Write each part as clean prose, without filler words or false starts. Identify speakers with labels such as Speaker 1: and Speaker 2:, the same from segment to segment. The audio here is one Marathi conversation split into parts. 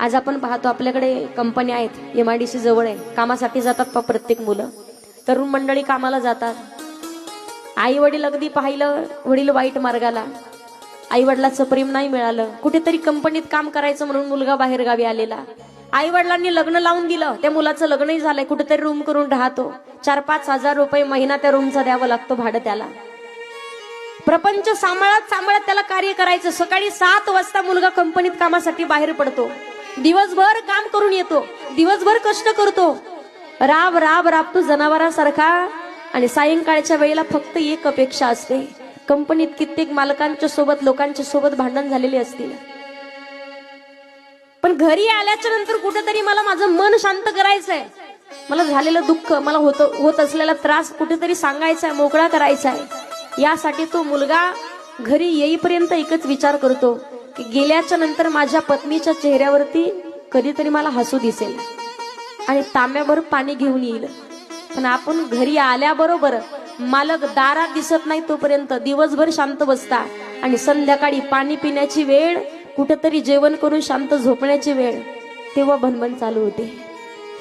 Speaker 1: आज आपण पाहतो आपल्याकडे कंपन्या आहेत, MIDC जवळ आहे, कामासाठी जातात प्रत्येक मुलं, तरुण मंडळी कामाला जातात. आई वडील अगदी पाहिलं, वडील वाईट मार्गाला, आई वडिलाचं प्रेम नाही मिळालं, कुठेतरी कंपनीत काम करायचं म्हणून मुलगा बाहेर गावी आलेला, आई वडिलांनी लग्न लावून दिलं, त्या मुलाचं लग्नही झालंय, कुठेतरी रूम करून राहतो, 4-5 हजार रुपये महिना त्या रूमचा द्यावं लागतो भाडं त्याला. प्रपंच सांभाळत सांभाळत त्याला कार्य करायचं. सकाळी 7 वाजता मुलगा कंपनीत कामासाठी बाहेर पडतो, दिवसभर काम करून येतो, दिवसभर कष्ट करतो, राब राब राबतो जनावरांसारखा. आणि सायंकाळच्या वेळेला फक्त एक अपेक्षा असते. कंपनीत कित्येक मालकांच्या सोबत, लोकांच्या सोबत भांडण झालेले असतील, पण घरी आल्याच्या नंतर कुठेतरी मला माझं मन शांत करायचंय, मला झालेलं दुःख, मला होत असलेला त्रास कुठेतरी सांगायचा आहे, मोकळा करायचा आहे. यासाठी तो मुलगा घरी येईपर्यंत एकच विचार करतो की गेल्याच्या नंतर माझ्या पत्नीच्या चेहऱ्यावरती कधीतरी मला हसू दिसेल आणि तांब्याभर पाणी घेऊन येईल. पण आपण घरी आल्याबरोबर मालक दारात दिसत नाही तोपर्यंत दिवसभर शांत बसता आणि संध्याकाळी पाणी पिण्याची वेळ, कुठेतरी जेवण करून शांत झोपण्याची वेळ, तेव्हा भनभन चालू होते.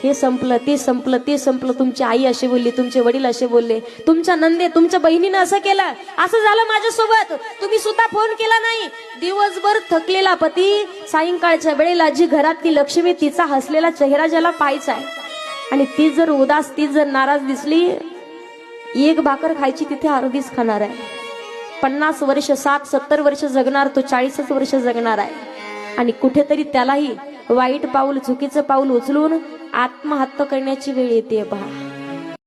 Speaker 1: हे संपलं, ते संपलं, ते संपलं, तुमची आई असे बोलली, तुमचे वडील असे बोलले, तुमच्या नंदे, तुमच्या बहिणीनं असं केलं, असं झालं माझ्यासोबत, तुम्ही सुद्धा फोन केला नाही. दिवसभर थकलेला पती सायंकाळच्या वेळेला जी घरातली लक्ष्मी, तिचा हसलेला चेहरा ज्याला पाहायचा आहे, आणि ती जर उदास, ती जर नाराज दिसली, एक भाकर खायची तिथे अर्धीच खाणार आहे. 50 वर्ष, 60-70 वर्ष जगणार तो, 40 वर्ष जगणार आहे. आणि कुठेतरी त्यालाही वाईट पाऊल, चुकीचं पाऊल उचलून आत्महत्या करण्याची वेळ येते पहा.